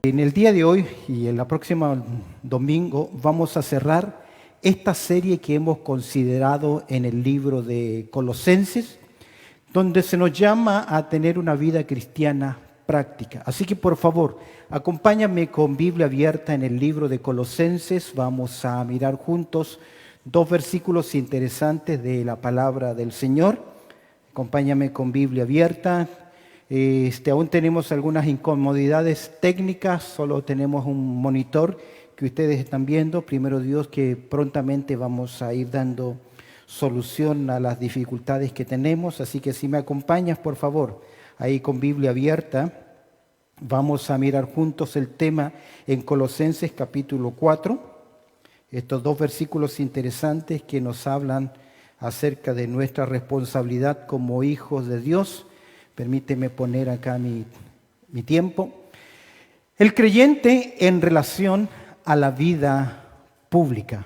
En el día de hoy y en la próxima domingo vamos a cerrar esta serie que hemos considerado en el libro de Colosenses, donde se nos llama a tener una vida cristiana práctica. Así que por favor, acompáñame con Biblia abierta en el libro de Colosenses. Vamos a mirar juntos dos versículos interesantes de la palabra del Señor. Acompáñame con Biblia abierta. Aún tenemos algunas incomodidades técnicas, solo tenemos un monitor que ustedes están viendo. Primero Dios, que prontamente vamos a ir dando solución a las dificultades que tenemos. Así que si me acompañas, por favor, ahí con Biblia abierta, vamos a mirar juntos el tema en Colosenses capítulo 4. Estos dos versículos interesantes que nos hablan acerca de nuestra responsabilidad como hijos de Dios. Permíteme poner acá mi tiempo. El creyente en relación a la vida pública.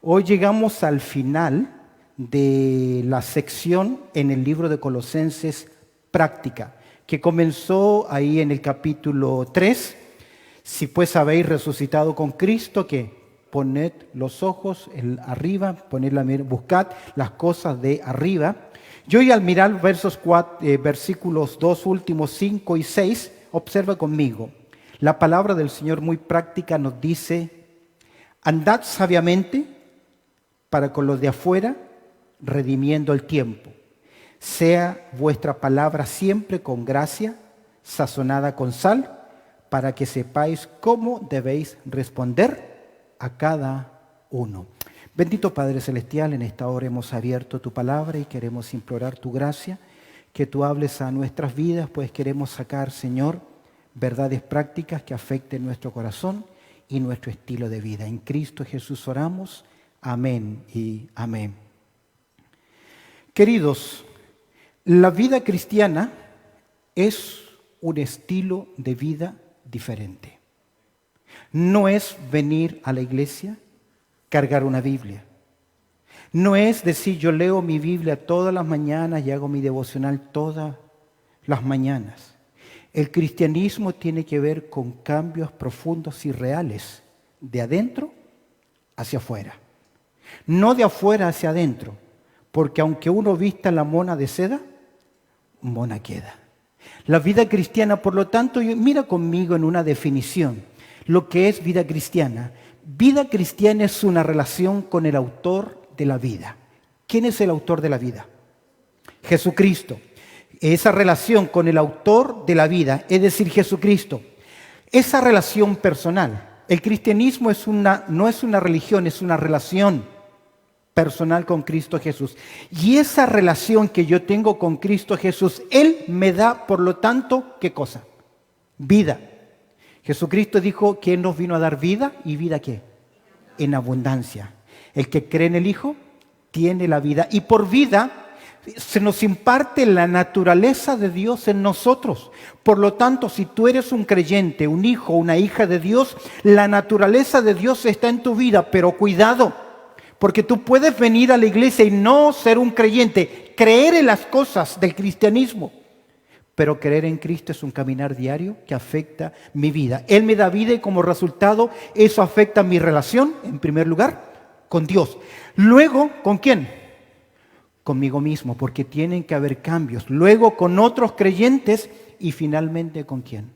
Hoy llegamos al final de la sección en el libro de Colosenses práctica, que comenzó ahí en el capítulo 3. Si pues habéis resucitado con Cristo, que poned los ojos arriba, buscad las cosas de arriba. Y hoy al mirar versículos 2 últimos, 5 y 6, observa conmigo. La palabra del Señor muy práctica nos dice: andad sabiamente para con los de afuera, redimiendo el tiempo. Sea vuestra palabra siempre con gracia, sazonada con sal, para que sepáis cómo debéis responder a cada uno. Bendito Padre Celestial, en esta hora hemos abierto tu palabra y queremos implorar tu gracia, que tú hables a nuestras vidas, pues queremos sacar, Señor, verdades prácticas que afecten nuestro corazón y nuestro estilo de vida. En Cristo Jesús oramos. Amén y amén. Queridos, la vida cristiana es un estilo de vida diferente. No es venir a la iglesia, cargar una Biblia. No es decir, yo leo mi Biblia todas las mañanas y hago mi devocional todas las mañanas. El cristianismo tiene que ver con cambios profundos y reales, de adentro hacia afuera. No de afuera hacia adentro, porque aunque uno vista la mona de seda, mona queda. La vida cristiana, por lo tanto, mira conmigo en una definición, lo que es vida cristiana. Vida cristiana es una relación con el autor de la vida. ¿Quién es el autor de la vida? Jesucristo. Esa relación con el autor de la vida, es decir, Jesucristo. Esa relación personal. El cristianismo no es una religión, es una relación personal con Cristo Jesús. Y esa relación que yo tengo con Cristo Jesús, Él me da, por lo tanto, ¿qué cosa? Vida. Jesucristo dijo que Él nos vino a dar vida, y vida ¿qué? En abundancia. El que cree en el Hijo tiene la vida, y por vida se nos imparte la naturaleza de Dios en nosotros. Por lo tanto, si tú eres un creyente, un hijo, una hija de Dios, la naturaleza de Dios está en tu vida, pero cuidado, porque tú puedes venir a la iglesia y no ser un creyente, creer en las cosas del cristianismo. Pero creer en Cristo es un caminar diario que afecta mi vida. Él me da vida y como resultado eso afecta mi relación, en primer lugar, con Dios. Luego, ¿con quién? Conmigo mismo, porque tienen que haber cambios. Luego con otros creyentes y finalmente ¿con quién?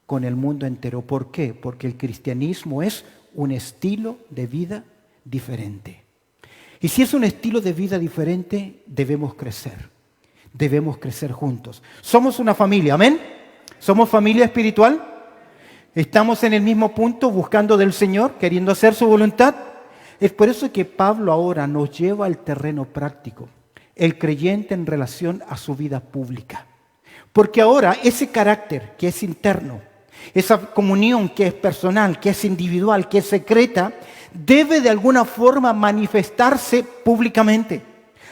Con el mundo entero. ¿Por qué? Porque el cristianismo es un estilo de vida diferente. Y si es un estilo de vida diferente, debemos crecer. Debemos crecer juntos. Somos una familia, ¿amén? ¿Somos familia espiritual? ¿Estamos en el mismo punto buscando del Señor, queriendo hacer su voluntad? Es por eso que Pablo ahora nos lleva al terreno práctico, el creyente en relación a su vida pública. Porque ahora ese carácter que es interno, esa comunión que es personal, que es individual, que es secreta, debe de alguna forma manifestarse públicamente.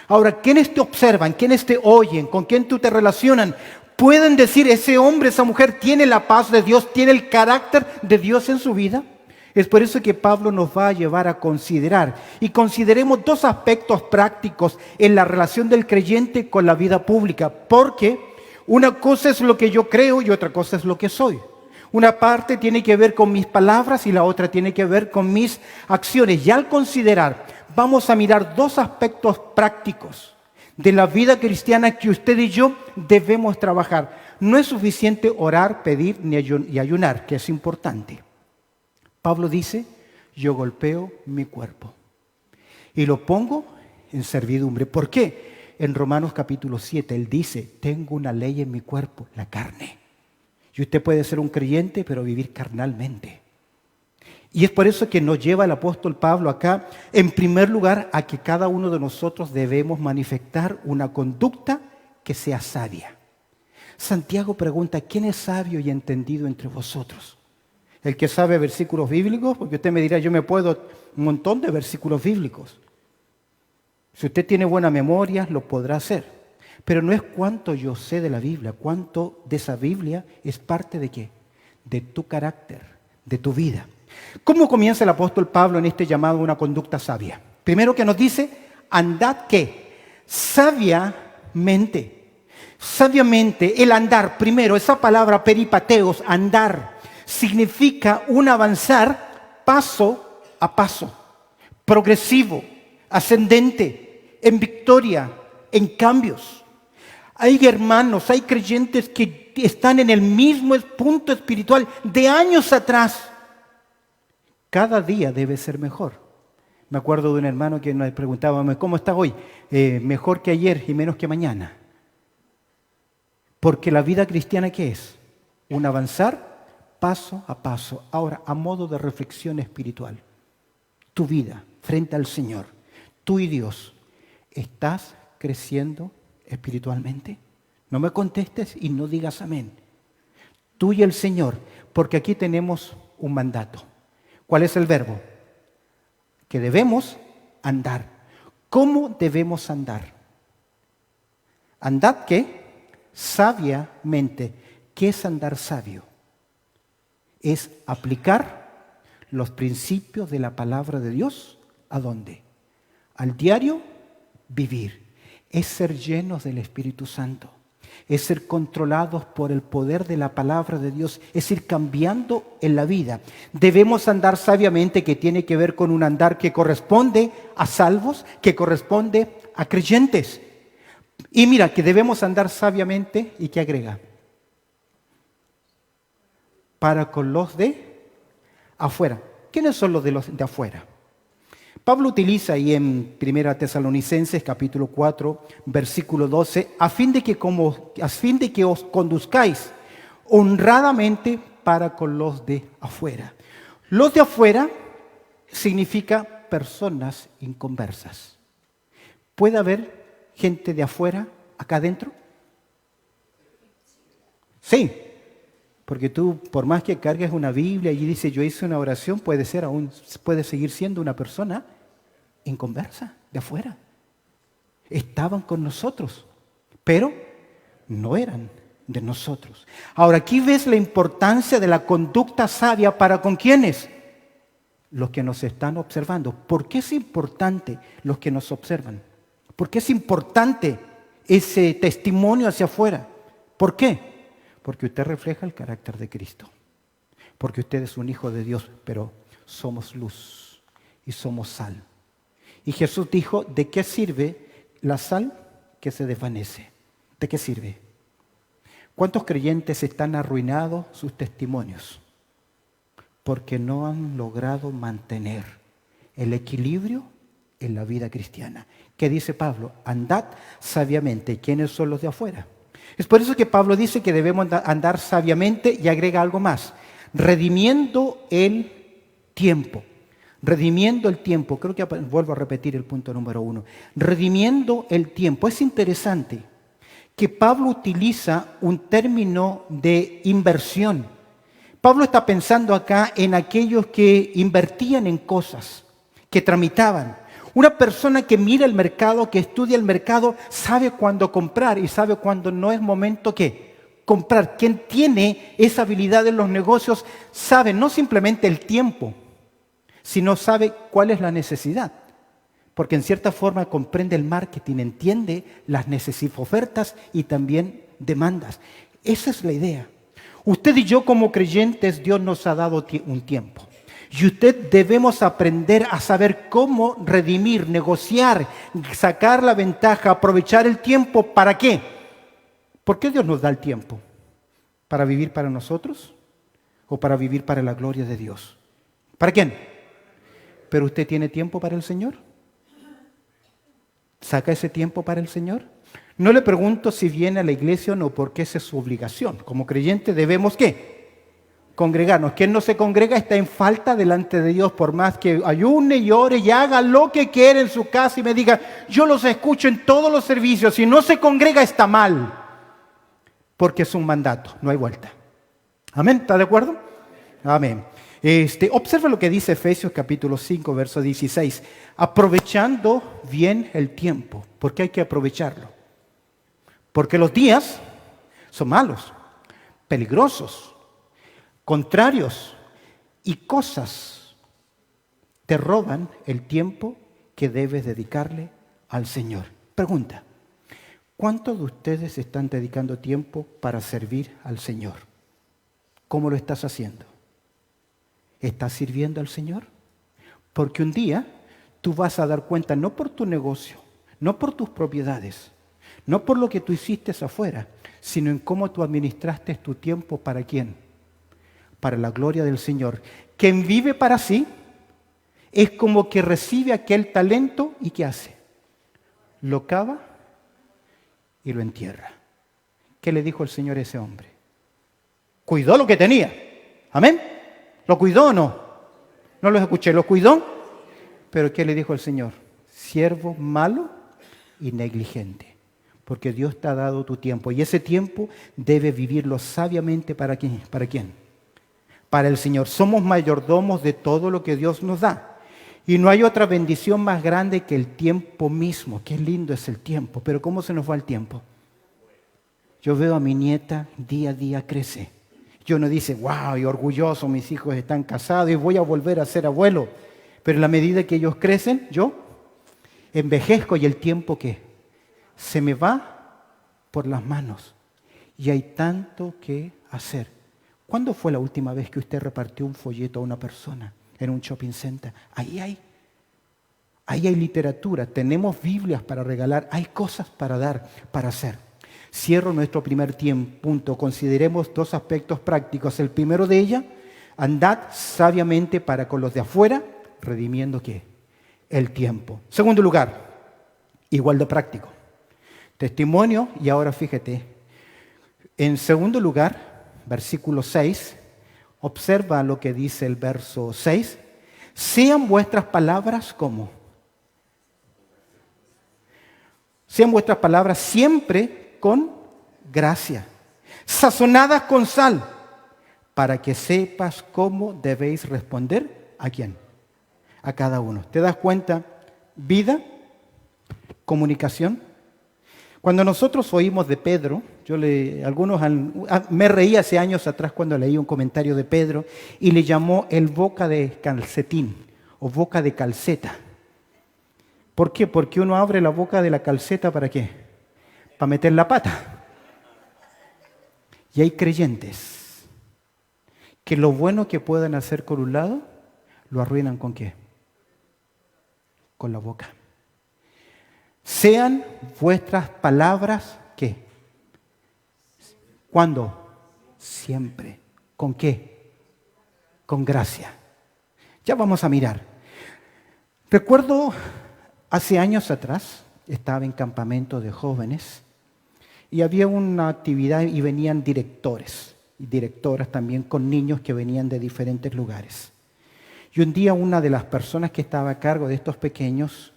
Ahora, ¿quiénes te observan? ¿Quiénes te oyen? ¿Con quién tú te relacionan? ¿Pueden decir, ese hombre, esa mujer tiene la paz de Dios, tiene el carácter de Dios en su vida? Es por eso que Pablo nos va a llevar a considerar. Y consideremos dos aspectos prácticos en la relación del creyente con la vida pública. Porque una cosa es lo que yo creo y otra cosa es lo que soy. Una parte tiene que ver con mis palabras y la otra tiene que ver con mis acciones. Y al considerar, vamos a mirar dos aspectos prácticos de la vida cristiana que usted y yo debemos trabajar. No es suficiente orar, pedir y ayunar, que es importante. Pablo dice, yo golpeo mi cuerpo y lo pongo en servidumbre. ¿Por qué? En Romanos capítulo 7, él dice, tengo una ley en mi cuerpo, la carne. Y usted puede ser un creyente, pero vivir carnalmente. Y es por eso que nos lleva el apóstol Pablo acá, en primer lugar, a que cada uno de nosotros debemos manifestar una conducta que sea sabia. Santiago pregunta, ¿quién es sabio y entendido entre vosotros? El que sabe versículos bíblicos, porque usted me dirá, yo me puedo un montón de versículos bíblicos. Si usted tiene buena memoria, lo podrá hacer. Pero no es cuánto yo sé de la Biblia, cuánto de esa Biblia es parte de qué, de tu carácter, de tu vida. ¿Cómo comienza el apóstol Pablo en este llamado a una conducta sabia? Primero que nos dice, andad ¿qué? Sabiamente. Sabiamente, el andar, primero, esa palabra peripateos, andar, significa un avanzar paso a paso, progresivo, ascendente, en victoria, en cambios. Hay hermanos, hay creyentes que están en el mismo punto espiritual de años atrás. Cada día debe ser mejor. Me acuerdo de un hermano que nos preguntaba, ¿cómo está hoy? Mejor que ayer y menos que mañana. Porque la vida cristiana, ¿qué es? Un avanzar paso a paso. Ahora, a modo de reflexión espiritual, tu vida frente al Señor, tú y Dios, ¿estás creciendo espiritualmente? No me contestes y no digas amén. Tú y el Señor, porque aquí tenemos un mandato. ¿Cuál es el verbo? Que debemos andar. ¿Cómo debemos andar? Andad ¿qué? Sabiamente. ¿Qué es andar sabio? Es aplicar los principios de la palabra de Dios. ¿A dónde? Al diario vivir. Es ser llenos del Espíritu Santo. Es ser controlados por el poder de la palabra de Dios. Es ir cambiando en la vida. Debemos andar sabiamente, que tiene que ver con un andar que corresponde a salvos, que corresponde a creyentes. Y mira, que debemos andar sabiamente, ¿y qué agrega? Para con los de afuera. ¿Quiénes son los de afuera? Pablo utiliza ahí en 1 Tesalonicenses capítulo 4, versículo 12, a fin de que os conduzcáis honradamente para con los de afuera. Los de afuera significa personas inconversas. ¿Puede haber gente de afuera acá adentro? Sí, porque tú, por más que cargues una Biblia y dices yo hice una oración, puede seguir siendo una persona inconversa de afuera. Estaban con nosotros, pero no eran de nosotros. Ahora, aquí ves la importancia de la conducta sabia para con quiénes, los que nos están observando. ¿Por qué es importante los que nos observan? ¿Por qué es importante ese testimonio hacia afuera? ¿Por qué? Porque usted refleja el carácter de Cristo. Porque usted es un hijo de Dios, pero somos luz y somos sal. Y Jesús dijo, ¿de qué sirve la sal que se desvanece? ¿De qué sirve? ¿Cuántos creyentes están arruinados sus testimonios? Porque no han logrado mantener el equilibrio en la vida cristiana. ¿Qué dice Pablo? Andad sabiamente. ¿Quiénes son los de afuera? Es por eso que Pablo dice que debemos andar sabiamente y agrega algo más. Redimiendo el tiempo. Redimiendo el tiempo. Creo que vuelvo a repetir el punto número 1. Redimiendo el tiempo. Es interesante que Pablo utiliza un término de inversión. Pablo está pensando acá en aquellos que invertían en cosas, que tramitaban. Una persona que mira el mercado, que estudia el mercado, sabe cuándo comprar y sabe cuándo no es momento que comprar. Quien tiene esa habilidad en los negocios sabe no simplemente el tiempo, sino sabe cuál es la necesidad. Porque en cierta forma comprende el marketing, entiende las ofertas y también demandas. Esa es la idea. Usted y yo como creyentes, Dios nos ha dado un tiempo. Y usted debemos aprender a saber cómo redimir, negociar, sacar la ventaja, aprovechar el tiempo. ¿Para qué? ¿Por qué Dios nos da el tiempo? ¿Para vivir para nosotros o para vivir para la gloria de Dios? ¿Para quién? ¿Pero usted tiene tiempo para el Señor? ¿Saca ese tiempo para el Señor? No le pregunto si viene a la iglesia o no, porque esa es su obligación. Como creyente debemos, ¿qué? Congregarnos. Quien no se congrega está en falta delante de Dios, por más que ayune y ore y haga lo que quiere en su casa y me diga, yo los escucho en todos los servicios. Si no se congrega está mal, porque es un mandato, no hay vuelta. Amén, ¿está de acuerdo? Amén. Observa lo que dice Efesios capítulo 5, verso 16. Aprovechando bien el tiempo. ¿Por qué hay que aprovecharlo? Porque los días son malos, peligrosos, contrarios, y cosas te roban el tiempo que debes dedicarle al Señor. Pregunta, ¿cuántos de ustedes están dedicando tiempo para servir al Señor? ¿Cómo lo estás haciendo? ¿Estás sirviendo al Señor? Porque un día tú vas a dar cuenta, no por tu negocio, no por tus propiedades, no por lo que tú hiciste afuera, sino en cómo tú administraste tu tiempo. ¿Para quién? Para la gloria del Señor. Quien vive para sí es como que recibe aquel talento y ¿qué hace? Lo cava y lo entierra. ¿Qué le dijo el Señor a ese hombre? Cuidó lo que tenía. ¿Amén? ¿Lo cuidó o no? No los escuché. ¿Lo cuidó? Pero ¿qué le dijo el Señor? Siervo malo y negligente. Porque Dios te ha dado tu tiempo. Y ese tiempo debes vivirlo sabiamente. ¿Para quién? ¿Para quién? Para el Señor. Somos mayordomos de todo lo que Dios nos da. Y no hay otra bendición más grande que el tiempo mismo. Qué lindo es el tiempo. Pero ¿cómo se nos va el tiempo? Yo veo a mi nieta día a día crece. Yo no dice, wow, y orgulloso, mis hijos están casados y voy a volver a ser abuelo. Pero en la medida que ellos crecen, yo envejezco y el tiempo que se me va por las manos. Y hay tanto que hacer. ¿Cuándo fue la última vez que usted repartió un folleto a una persona en un shopping center? Ahí hay literatura, tenemos Biblias para regalar, hay cosas para dar, para hacer. Cierro nuestro primer punto. Consideremos dos aspectos prácticos. El primero de ellos, andad sabiamente para con los de afuera, redimiendo ¿qué? El tiempo. Segundo lugar, igual de práctico. Testimonio, y ahora fíjate, en segundo lugar, versículo 6, observa lo que dice el verso 6. Sean vuestras palabras como. Sean vuestras palabras siempre con gracia, sazonadas con sal, para que sepas cómo debéis responder ¿a quién? A cada uno. ¿Te das cuenta? Vida, comunicación. Cuando nosotros oímos de Pedro, me reí hace años atrás cuando leí un comentario de Pedro y le llamó el boca de calcetín o boca de calceta. ¿Por qué? Porque uno abre la boca de la calceta ¿para qué? Para meter la pata. Y hay creyentes que lo bueno que puedan hacer con un lado, lo arruinan ¿con qué? Con la boca. Sean vuestras palabras, ¿qué? ¿Cuándo? Siempre. ¿Con qué? Con gracia. Ya vamos a mirar. Recuerdo hace años atrás, estaba en campamento de jóvenes y había una actividad y venían directores y directoras también con niños que venían de diferentes lugares. Y un día una de las personas que estaba a cargo de estos pequeños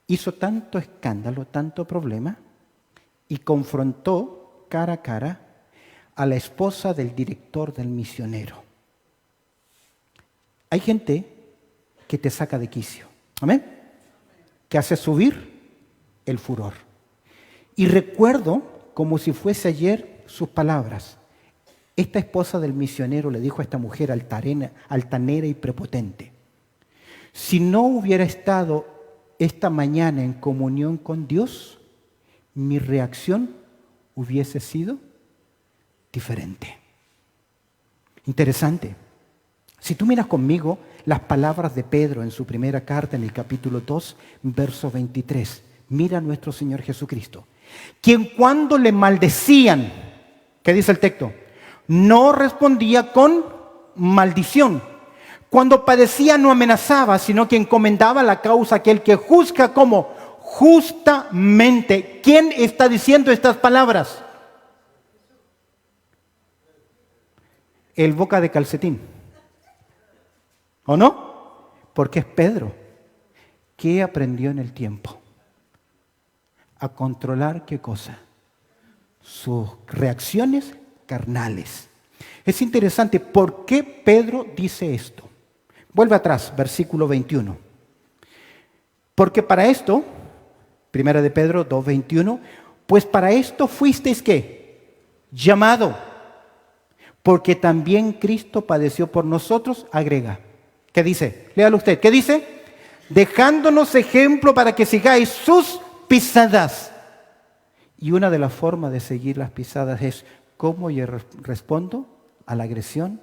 hizo tanto escándalo, tanto problema, y confrontó cara a cara a la esposa del director del misionero. Hay gente que te saca de quicio, ¿amén? Que hace subir el furor. Y recuerdo, como si fuese ayer, sus palabras. Esta esposa del misionero le dijo a esta mujer altanera y prepotente: si no hubiera estado esta mañana en comunión con Dios, mi reacción hubiese sido diferente. Interesante. Si tú miras conmigo las palabras de Pedro en su primera carta, en el capítulo 2, verso 23, mira a nuestro Señor Jesucristo, quien cuando le maldecían, ¿qué dice el texto? No respondía con maldición. Cuando padecía no amenazaba, sino que encomendaba la causa a aquel que juzga como justamente. ¿Quién está diciendo estas palabras? El boca de calcetín. ¿O no? Porque es Pedro. ¿Qué aprendió en el tiempo? A controlar ¿qué cosa? Sus reacciones carnales. Es interesante, ¿por qué Pedro dice esto? Vuelve atrás, versículo 21. Porque para esto, primera de Pedro 2:21, pues para esto fuisteis ¿qué? Llamado, porque también Cristo padeció por nosotros, agrega. ¿Qué dice? Léalo usted. ¿Qué dice? Dejándonos ejemplo para que sigáis sus pisadas. Y una de las formas de seguir las pisadas es cómo yo respondo a la agresión,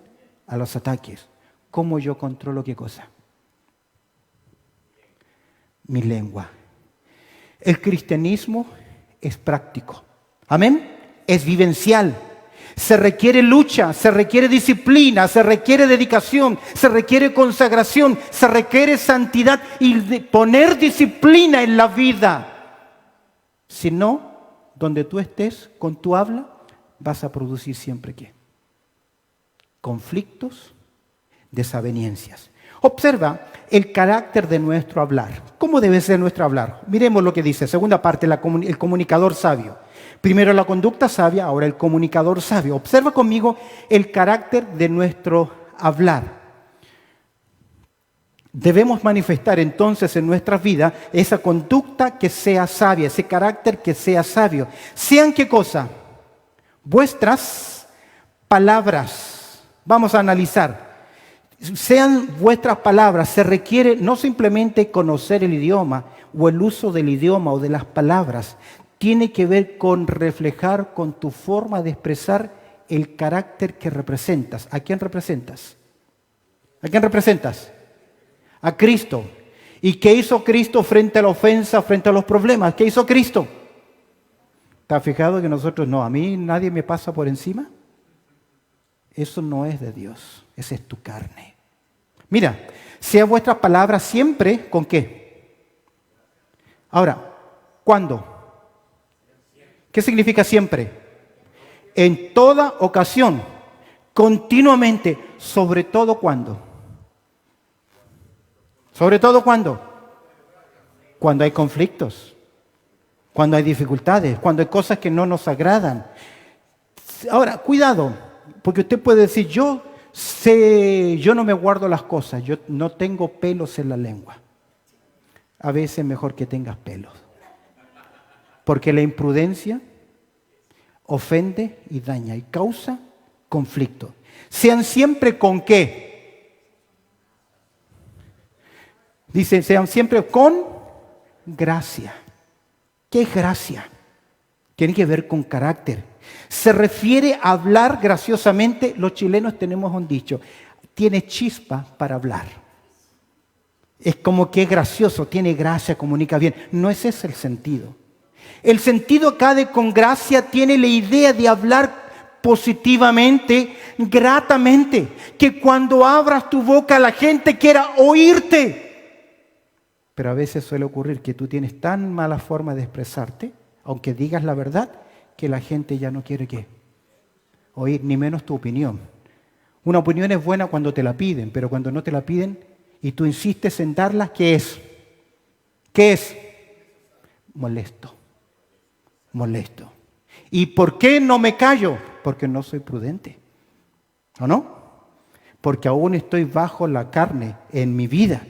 a los ataques. ¿Cómo yo controlo qué cosa? Mi lengua. El cristianismo es práctico. ¿Amén? Es vivencial. Se requiere lucha, se requiere disciplina, se requiere dedicación, se requiere consagración, se requiere santidad y poner disciplina en la vida. Si no, donde tú estés con tu habla, vas a producir siempre ¿qué? Conflictos, desavenencias. Observa el carácter de nuestro hablar. ¿Cómo debe ser nuestro hablar? Miremos lo que dice, segunda parte, el comunicador sabio. Primero la conducta sabia, ahora el comunicador sabio. Observa conmigo el carácter de nuestro hablar. Debemos manifestar entonces en nuestras vidas esa conducta que sea sabia, ese carácter que sea sabio. ¿Sean qué cosa? Vuestras palabras. Vamos a analizar. Sean vuestras palabras, se requiere no simplemente conocer el idioma o el uso del idioma o de las palabras, tiene que ver con reflejar con tu forma de expresar el carácter que representas. ¿A quién representas? ¿A quién representas? A Cristo. ¿Y qué hizo Cristo frente a la ofensa, frente a los problemas? ¿Qué hizo Cristo? ¿Te has fijado que nosotros no? A mí nadie me pasa por encima. Eso no es de Dios, esa es tu carne. Mira, sean vuestras palabras siempre, ¿con qué? Ahora, ¿cuándo? ¿Qué significa siempre? En toda ocasión, continuamente, sobre todo ¿cuándo? ¿Sobre todo cuándo? Cuando hay conflictos, cuando hay dificultades, cuando hay cosas que no nos agradan. Ahora, cuidado, porque usted puede decir, yo no me guardo las cosas, yo no tengo pelos en la lengua. A veces es mejor que tengas pelos. Porque la imprudencia ofende y daña y causa conflicto. Sean siempre con qué. Dice, sean siempre con gracia. ¿Qué es gracia? Tiene que ver con carácter. Se refiere a hablar graciosamente. Los chilenos tenemos un dicho, tiene chispa para hablar. Es como que es gracioso, tiene gracia, comunica bien. No es ese el sentido. El sentido acá de con gracia tiene la idea de hablar positivamente, gratamente. Que cuando abras tu boca la gente quiera oírte. Pero a veces suele ocurrir que tú tienes tan mala forma de expresarte, aunque digas la verdad, que la gente ya no quiere ¿qué? Oír, ni menos tu opinión. Una opinión es buena cuando te la piden, pero cuando no te la piden y tú insistes en darla, ¿qué es? ¿Qué es? Molesto. Molesto. ¿Y por qué no me callo? Porque no soy prudente. ¿O no? Porque aún estoy bajo la carne en mi vida.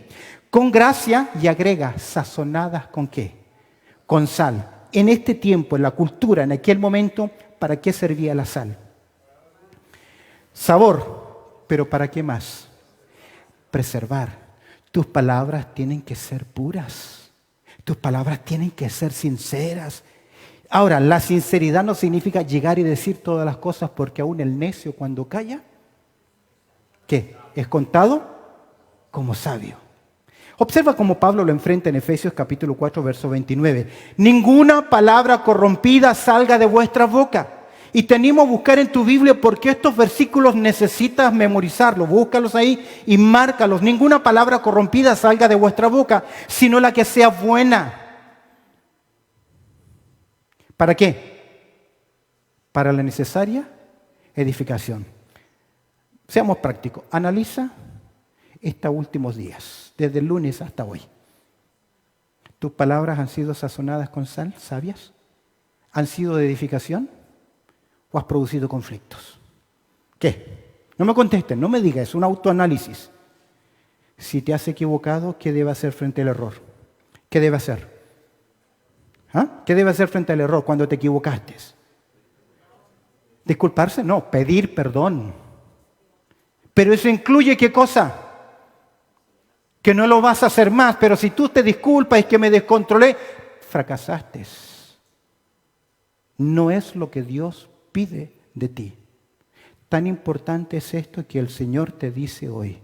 Con gracia, y agrega, sazonadas ¿con qué? Con sal. En este tiempo, en la cultura, en aquel momento, ¿para qué servía la sal? Sabor, pero ¿para qué más? Preservar. Tus palabras tienen que ser puras. Tus palabras tienen que ser sinceras. Ahora, la sinceridad no significa llegar y decir todas las cosas, porque aún el necio cuando calla, ¿qué? Es contado como sabio. Observa cómo Pablo lo enfrenta en Efesios capítulo 4, verso 29. Ninguna palabra corrompida salga de vuestra boca. Y te animo a buscar en tu Biblia porque estos versículos necesitas memorizarlos. Búscalos ahí y márcalos. Ninguna palabra corrompida salga de vuestra boca, sino la que sea buena. ¿Para qué? Para la necesaria edificación. Seamos prácticos. Analiza estos últimos días, desde el lunes hasta hoy. ¿Tus palabras han sido sazonadas con sal, sabias? ¿Han sido de edificación? ¿O has producido conflictos? ¿Qué? No me contesten, no me digas, es un autoanálisis. Si te has equivocado, ¿qué debe hacer frente al error? ¿Qué debe hacer? ¿Ah? ¿Qué debe hacer frente al error cuando te equivocaste? ¿Disculparse? No, pedir perdón. Pero eso incluye ¿qué cosa? Que no lo vas a hacer más, pero si tú te disculpas y que me descontrolé, fracasaste. No es lo que Dios pide de ti. Tan importante es esto que el Señor te dice hoy.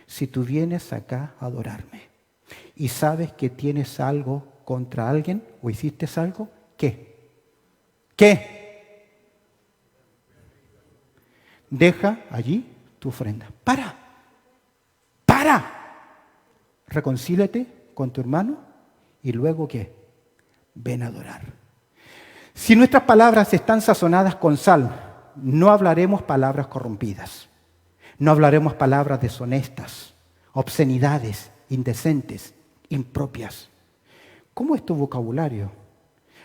Si tú vienes acá a adorarme y sabes que tienes algo contra alguien o hiciste algo, ¿qué? ¿Qué? Deja allí tu ofrenda. ¡Para! Reconcíliate con tu hermano y luego ¿qué? Ven a adorar. Si nuestras palabras están sazonadas con sal, no hablaremos palabras corrompidas. No hablaremos palabras deshonestas, obscenidades, indecentes, impropias. ¿Cómo es tu vocabulario?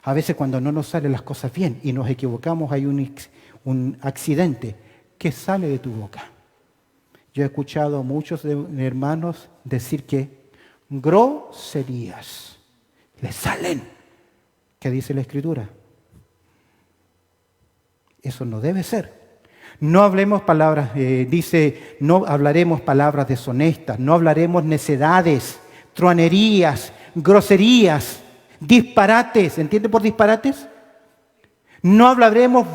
A veces cuando no nos salen las cosas bien y nos equivocamos, hay un accidente. ¿Qué sale de tu boca? Yo he escuchado a muchos hermanos decir que groserías le salen. ¿Qué dice la Escritura? Eso no debe ser. No hablemos palabras, no hablaremos palabras deshonestas, no hablaremos necedades, truanerías, groserías, disparates. ¿Entiende por disparates? No hablaremos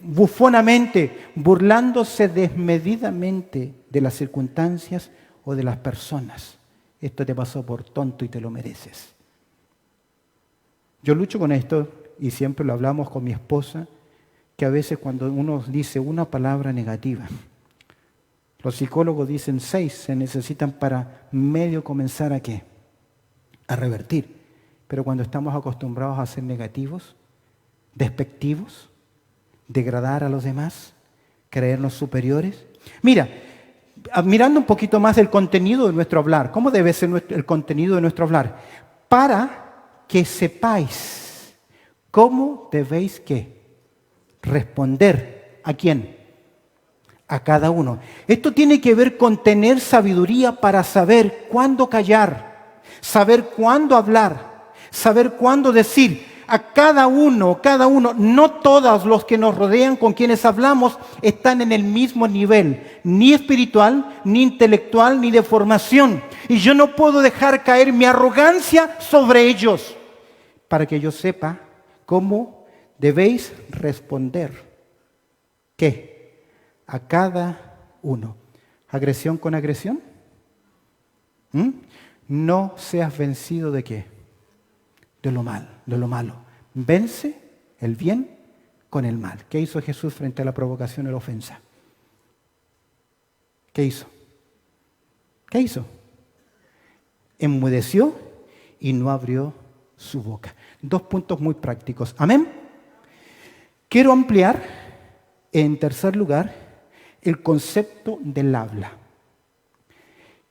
bufonamente, burlándose desmedidamente de las circunstancias o de las personas. Esto te pasó por tonto y te lo mereces. Yo lucho con esto y siempre lo hablamos con mi esposa, que a veces cuando uno dice una palabra negativa, los psicólogos dicen 6 se necesitan para medio comenzar a ¿qué? A revertir. Pero cuando estamos acostumbrados a ser negativos, despectivos, degradar a los demás, creernos superiores. Mira, mirando un poquito más el contenido de nuestro hablar, ¿cómo debe ser el contenido de nuestro hablar? Para que sepáis cómo debéis ¿qué? Responder. ¿A quién? A cada uno. Esto tiene que ver con tener sabiduría para saber cuándo callar, saber cuándo hablar, saber cuándo decir. A cada uno, no todos los que nos rodean, con quienes hablamos, están en el mismo nivel, ni espiritual, ni intelectual, ni de formación. Y yo no puedo dejar caer mi arrogancia sobre ellos, para que yo sepa cómo debéis responder. ¿Qué? A cada uno. ¿Agresión con agresión? No seas vencido de ¿qué? De lo malo. Vence el bien con el mal. ¿Qué hizo Jesús frente a la provocación y la ofensa? ¿Qué hizo? Enmudeció y no abrió su boca. 2 puntos muy prácticos. Amén. Quiero ampliar, en tercer lugar, el concepto del habla.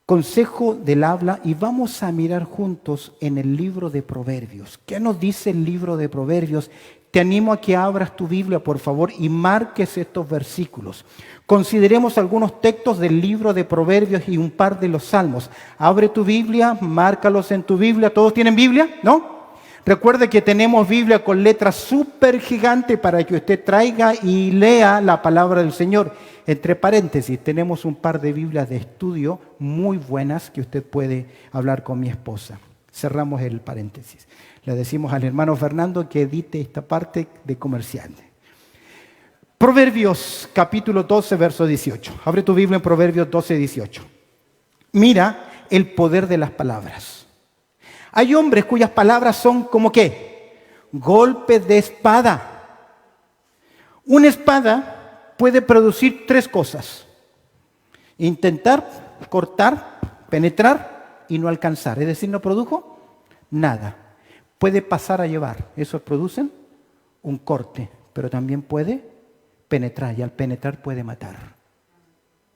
Consejo del habla, y vamos a mirar juntos en el libro de Proverbios. ¿Qué nos dice el libro de Proverbios? Te animo a que abras tu Biblia, por favor, y marques estos versículos. Consideremos algunos textos del libro de Proverbios y un par de los Salmos. Abre tu Biblia, márcalos en tu Biblia. ¿Todos tienen Biblia? ¿No? Recuerde que tenemos Biblia con letras súper gigantes para que usted traiga y lea la palabra del Señor. Entre paréntesis, tenemos un par de Biblias de estudio muy buenas que usted puede hablar con mi esposa. Cerramos el paréntesis. Le decimos al hermano Fernando que edite esta parte de comercial. Proverbios capítulo 12, verso 18. Abre tu Biblia en Proverbios 12, 18. Mira el poder de las palabras. Hay hombres cuyas palabras son como ¿qué? Golpes de espada. Una espada puede producir tres cosas: intentar, cortar, penetrar y no alcanzar. Es decir, no produjo nada. Puede pasar a llevar. Eso producen un corte, pero también puede penetrar y al penetrar puede matar.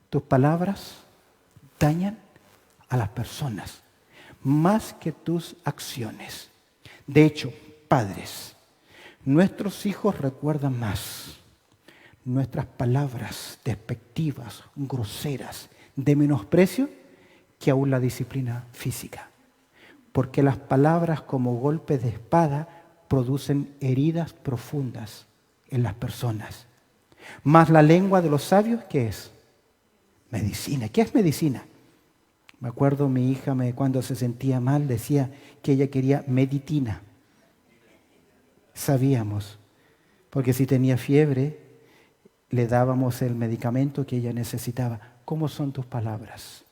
Tus palabras dañan a las personas más que tus acciones. De hecho, padres, nuestros hijos recuerdan más nuestras palabras despectivas, groseras, de menosprecio, que aún la disciplina física. Porque las palabras como golpes de espada producen heridas profundas en las personas. Más la lengua de los sabios, ¿qué es? Medicina. ¿Qué es medicina? Me acuerdo mi hija cuando se sentía mal decía que ella quería meditina. Sabíamos, porque si tenía fiebre le dábamos el medicamento que ella necesitaba. ¿Cómo son tus palabras?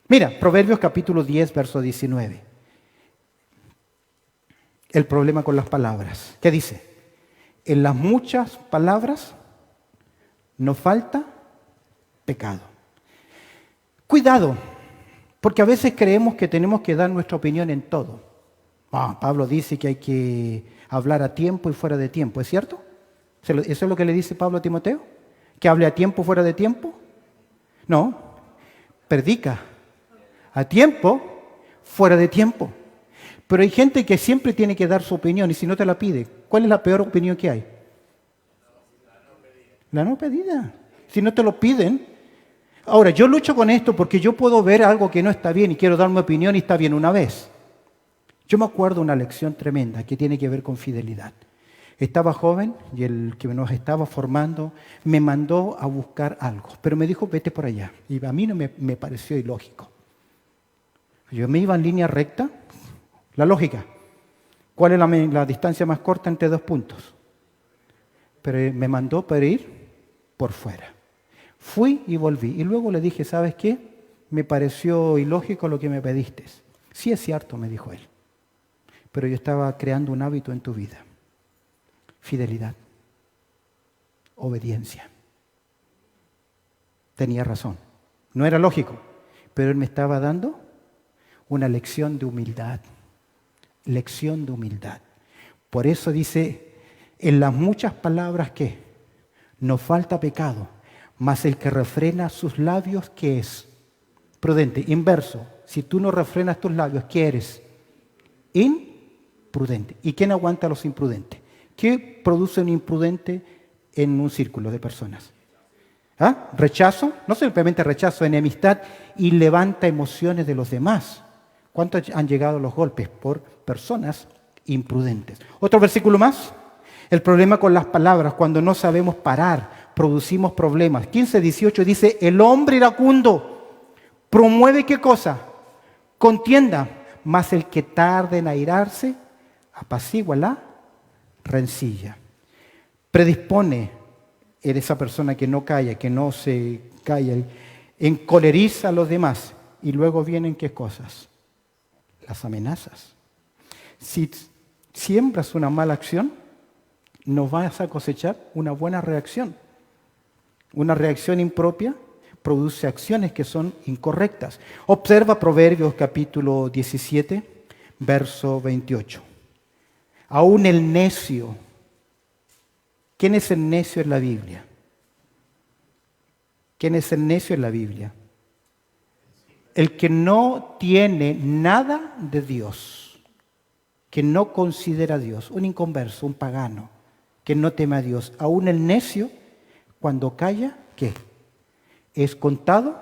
Mira, Proverbios capítulo 10, verso 19. El problema con las palabras. ¿Qué dice? En las muchas palabras no falta pecado. Cuidado, porque a veces creemos que tenemos que dar nuestra opinión en todo. Pablo dice que hay que hablar a tiempo y fuera de tiempo, ¿es cierto? ¿Eso es lo que le dice Pablo a Timoteo? ¿Que hable a tiempo, fuera de tiempo? No, predica a tiempo, fuera de tiempo. Pero hay gente que siempre tiene que dar su opinión y si no te la pide, ¿cuál es la peor opinión que hay? La no pedida. Si no te lo piden. Ahora, yo lucho con esto porque yo puedo ver algo que no está bien y quiero dar mi opinión y está bien una vez. Yo me acuerdo una lección tremenda que tiene que ver con fidelidad. Estaba joven y el que nos estaba formando me mandó a buscar algo, pero me dijo vete por allá. Y a mí no me pareció ilógico. Yo me iba en línea recta, la lógica. ¿Cuál es la distancia más corta entre dos puntos? Pero me mandó para ir por fuera. Fui y volví. Y luego le dije, ¿sabes qué? Me pareció ilógico lo que me pediste. Sí es cierto, me dijo él. Pero yo estaba creando un hábito en tu vida. Fidelidad. Obediencia. Tenía razón. No era lógico, pero él me estaba dando una lección de humildad. Lección de humildad. Por eso dice, en las muchas palabras que no falta pecado, mas el que refrena sus labios, ¿qué es? Prudente. Inverso. Si tú no refrenas tus labios, ¿qué eres? Imprudente. ¿Y quién aguanta a los imprudentes? ¿Qué produce un imprudente en un círculo de personas? ¿Ah? Rechazo, no simplemente rechazo, enemistad y levanta emociones de los demás. ¿Cuántos han llegado los golpes? Por personas imprudentes. Otro versículo más. El problema con las palabras, cuando no sabemos parar, producimos problemas. 15:18 dice, el hombre iracundo promueve ¿qué cosa? Contienda, mas el que tarde en airarse apacigua la rencilla. Predispone en esa persona que no calla, que no se calla, encoleriza a los demás. Y luego vienen ¿qué cosas? Las amenazas. Si siembras una mala acción, no vas a cosechar una buena reacción. Una reacción impropia produce acciones que son incorrectas. Observa Proverbios capítulo 17, verso 28. Aún el necio. ¿Quién es el necio en la Biblia? ¿Quién es el necio en la Biblia? El que no tiene nada de Dios, que no considera a Dios, un inconverso, un pagano, que no teme a Dios. Aún el necio, cuando calla, ¿qué? Es contado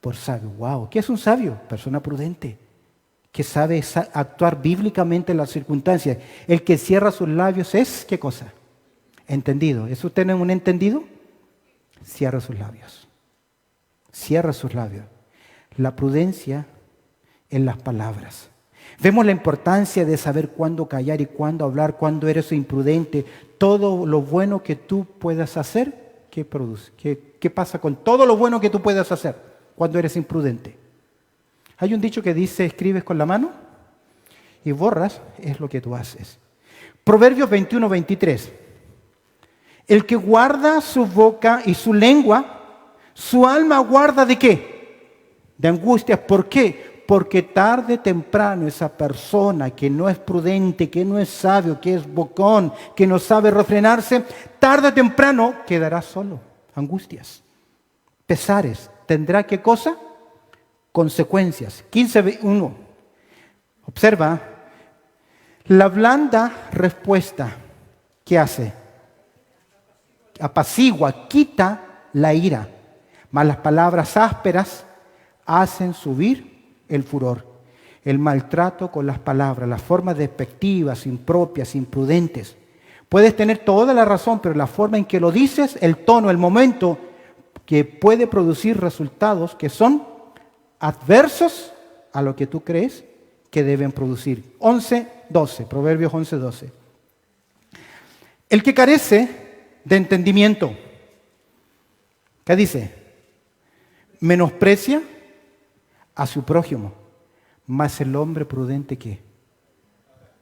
por sabio. ¡Wow! ¿Qué es un sabio? Persona prudente, que sabe actuar bíblicamente en las circunstancias. El que cierra sus labios es, ¿qué cosa? Entendido. ¿Es usted un entendido? Cierra sus labios. Cierra sus labios. La prudencia en las palabras. Vemos la importancia de saber cuándo callar y cuándo hablar, cuándo eres imprudente. Todo lo bueno que tú puedas hacer, ¿qué produce? ¿Qué pasa con todo lo bueno que tú puedas hacer cuando eres imprudente? Hay un dicho que dice, escribes con la mano y borras, es lo que tú haces. Proverbios 21-23. El que guarda su boca y su lengua, su alma guarda ¿de qué? De angustias. ¿Por qué? Porque tarde o temprano esa persona que no es prudente, que no es sabio, que es bocón, que no sabe refrenarse, tarde o temprano quedará solo. Angustias, pesares. ¿Tendrá qué cosa? Consecuencias. 15:1. Observa, la blanda respuesta, ¿qué hace? Apacigua, quita la ira. Mas las palabras ásperas hacen subir el furor. El maltrato con las palabras, las formas despectivas, impropias, imprudentes. Puedes tener toda la razón, pero la forma en que lo dices, el tono, el momento, que puede producir resultados que son adversos a lo que tú crees que deben producir. 11:12, Proverbios 11:12. El que carece de entendimiento, ¿qué dice? Menosprecia a su prójimo, mas el hombre prudente ¿qué?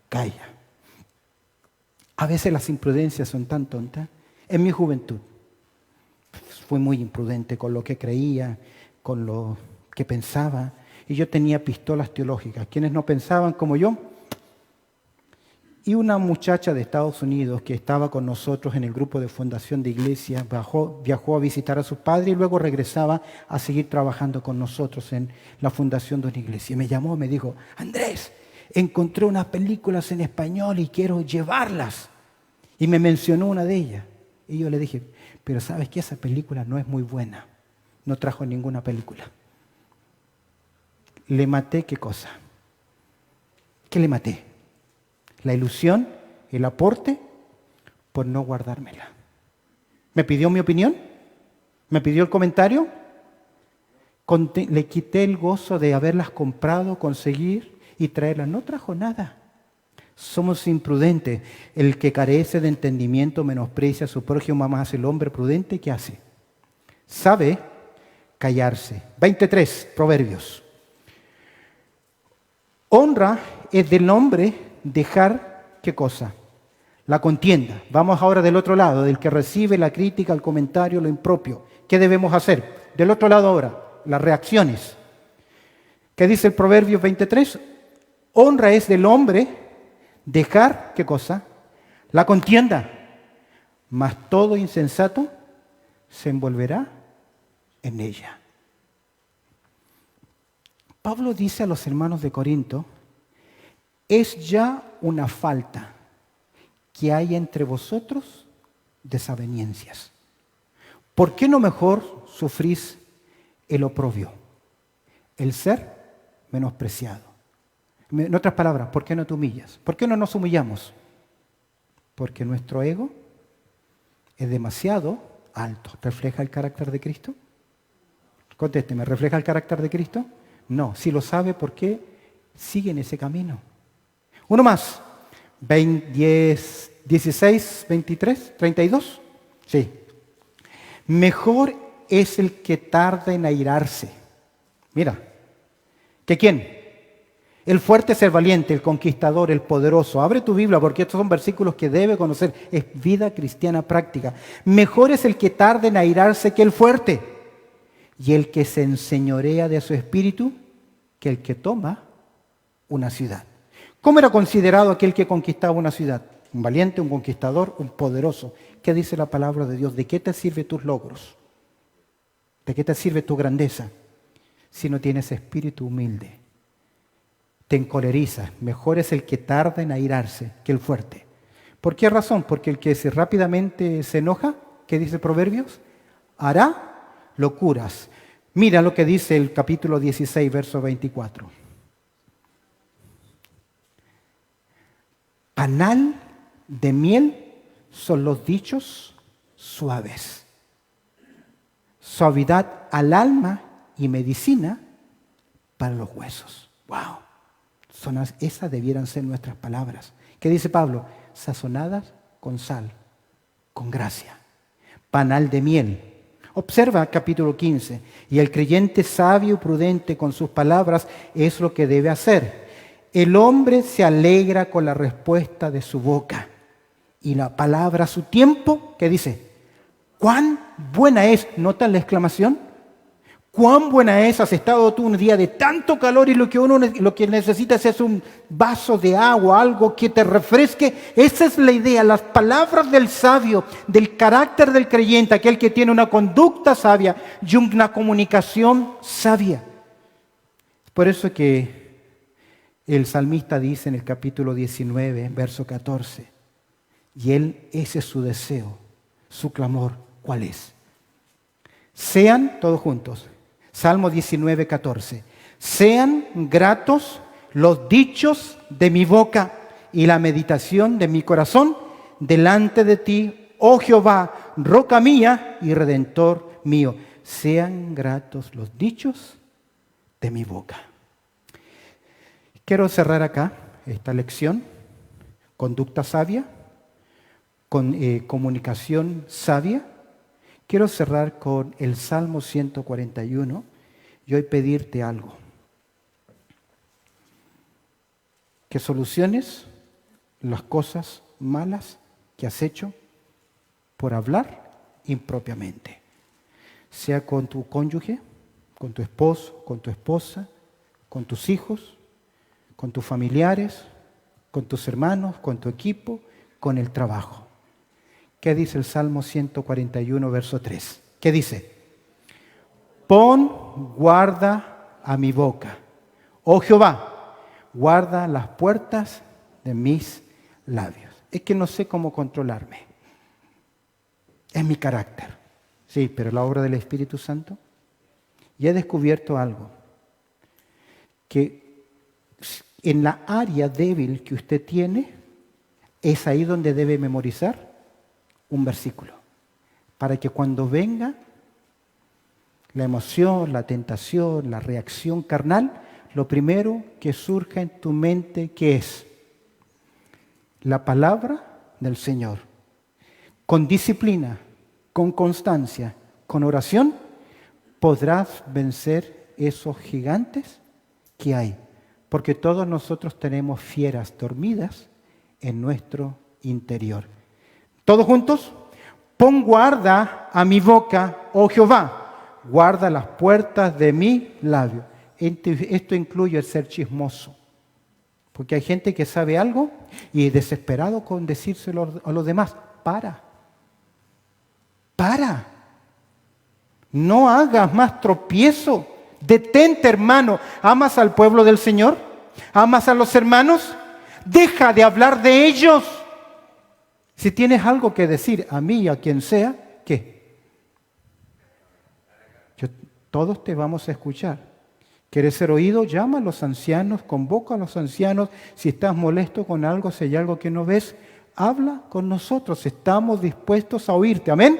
Calla. A veces las imprudencias son tan tontas. En mi juventud fui muy imprudente con lo que creía, con lo que pensaba, y yo tenía pistolas teológicas. Quienes no pensaban como yo. Y una muchacha de Estados Unidos que estaba con nosotros en el grupo de fundación de iglesia, viajó a visitar a su padre y luego regresaba a seguir trabajando con nosotros en la fundación de una iglesia. Me llamó, me dijo, Andrés, encontré unas películas en español y quiero llevarlas. Y me mencionó una de ellas. Y yo le dije, pero ¿sabes qué? Esa película no es muy buena. No trajo ninguna película. Le maté, ¿qué cosa? ¿Qué le maté? La ilusión, el aporte, por no guardármela. ¿Me pidió mi opinión? ¿Me pidió el comentario? Le quité el gozo de haberlas comprado, conseguir y traerlas. No trajo nada. Somos imprudentes. El que carece de entendimiento menosprecia a su prójimo, más el hombre prudente, ¿qué hace? Sabe callarse. 23, Proverbios. Honra es del hombre dejar, ¿qué cosa? La contienda. Vamos ahora del otro lado, del que recibe la crítica, el comentario, lo impropio. ¿Qué debemos hacer? Del otro lado ahora, las reacciones. ¿Qué dice el Proverbios 23? Honra es del hombre dejar, ¿qué cosa? La contienda. Mas todo insensato se envolverá en ella. Pablo dice a los hermanos de Corinto, es ya una falta que haya entre vosotros desavenencias. ¿Por qué no mejor sufrís el oprobio, el ser menospreciado? En otras palabras, ¿por qué no te humillas? ¿Por qué no nos humillamos? Porque nuestro ego es demasiado alto. ¿Refleja el carácter de Cristo? Contésteme, ¿refleja el carácter de Cristo? No. Si lo sabe, ¿por qué sigue en ese camino? Uno más. 16, 23, 32. Sí. Mejor es el que tarda en airarse. Mira. ¿Que quién? El fuerte es el valiente, el conquistador, el poderoso. Abre tu Biblia porque estos son versículos que debe conocer. Es vida cristiana práctica. Mejor es el que tarda en airarse que el fuerte. Y el que se enseñorea de su espíritu que el que toma una ciudad. ¿Cómo era considerado aquel que conquistaba una ciudad? Un valiente, un conquistador, un poderoso. ¿Qué dice la palabra de Dios? ¿De qué te sirven tus logros? ¿De qué te sirve tu grandeza? Si no tienes espíritu humilde. Te encolerizas. Mejor es el que tarda en airarse que el fuerte. ¿Por qué razón? Porque el que rápidamente se enoja, ¿qué dice Proverbios? Hará locuras. Mira lo que dice el capítulo 16, verso 24. Panal de miel son los dichos suaves. Suavidad al alma y medicina para los huesos. ¡Wow! Esas debieran ser nuestras palabras. ¿Qué dice Pablo? Sazonadas con sal, con gracia, panal de miel. Observa capítulo 15. Y el creyente sabio y prudente con sus palabras es lo que debe hacer. El hombre se alegra con la respuesta de su boca. Y la palabra a su tiempo, ¿qué dice? ¿Cuán buena es? ¿Nota la exclamación? ¿Cuán buena es? Has estado tú un día de tanto calor y lo que necesitas es un vaso de agua, algo que te refresque. Esa es la idea, las palabras del sabio, del carácter del creyente, aquel que tiene una conducta sabia y una comunicación sabia. Por eso que el salmista dice en el capítulo 19, verso 14, y ese es su deseo, su clamor, ¿cuál es? Sean todos juntos. Salmo 19, 14. Sean gratos los dichos de mi boca y la meditación de mi corazón delante de ti, oh Jehová, roca mía y redentor mío. Sean gratos los dichos de mi boca. Quiero cerrar acá esta lección. Conducta sabia, comunicación sabia. Quiero cerrar con el Salmo 141 y hoy pedirte algo. Que soluciones las cosas malas que has hecho por hablar impropiamente. Sea con tu cónyuge, con tu esposo, con tu esposa, con tus hijos, con tus familiares, con tus hermanos, con tu equipo, con el trabajo. ¿Qué dice el Salmo 141, verso 3? ¿Qué dice? Pon guarda a mi boca. Oh Jehová, guarda las puertas de mis labios. Es que no sé cómo controlarme. Es mi carácter. Sí, pero la obra del Espíritu Santo. Y he descubierto algo. Que en la área débil que usted tiene, es ahí donde debe memorizar un versículo, para que cuando venga la emoción, la tentación, la reacción carnal, lo primero que surja en tu mente, ¿qué es? La palabra del Señor. Con disciplina, con constancia, con oración, podrás vencer esos gigantes que hay, porque todos nosotros tenemos fieras dormidas en nuestro interior. ¿Todos juntos? Pon guarda a mi boca, oh Jehová, guarda las puertas de mi labio. Esto incluye el ser chismoso. Porque hay gente que sabe algo y desesperado con decírselo a los demás. Para. No hagas más tropiezo. Detente, hermano. ¿Amas al pueblo del Señor? ¿Amas a los hermanos? Deja de hablar de ellos. Si tienes algo que decir a mí y a quien sea, ¿qué? Todos te vamos a escuchar. ¿Quieres ser oído? Llama a los ancianos, convoca a los ancianos. Si estás molesto con algo, si hay algo que no ves, habla con nosotros. Estamos dispuestos a oírte. ¿Amén?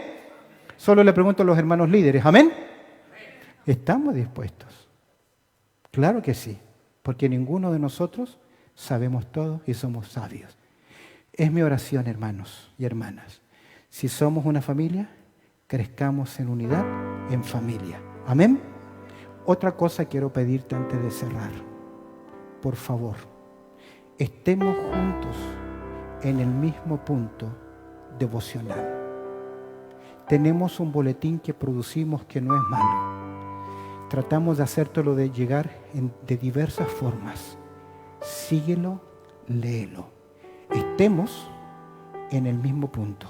Solo le pregunto a los hermanos líderes. ¿Amén? ¿Estamos dispuestos? Claro que sí, porque ninguno de nosotros sabemos todo y somos sabios. Es mi oración, hermanos y hermanas. Si somos una familia, crezcamos en unidad, en familia. Amén. Otra cosa quiero pedirte antes de cerrar. Por favor, estemos juntos en el mismo punto devocional. Tenemos un boletín que producimos que no es malo. Tratamos de hacértelo de llegar de diversas formas. Síguelo, léelo. Estemos en el mismo punto.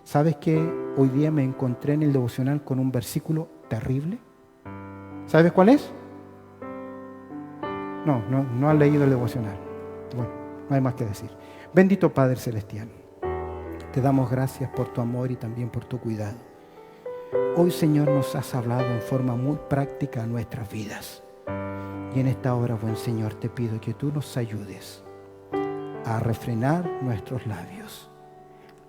¿Sabes que hoy día me encontré en el devocional con un versículo terrible? ¿Sabes cuál es? No has leído el devocional. Bueno, no hay más que decir. Bendito Padre Celestial, te damos gracias por tu amor y también por tu cuidado. Hoy, Señor, nos has hablado en forma muy práctica a nuestras vidas. Y en esta hora, buen Señor, te pido que tú nos ayudes a refrenar nuestros labios,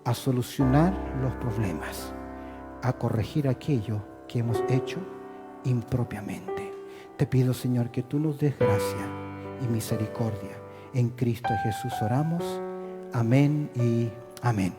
a solucionar los problemas, a corregir aquello que hemos hecho impropiamente. Te pido, Señor, que tú nos des gracia y misericordia. En Cristo Jesús oramos. Amén y amén.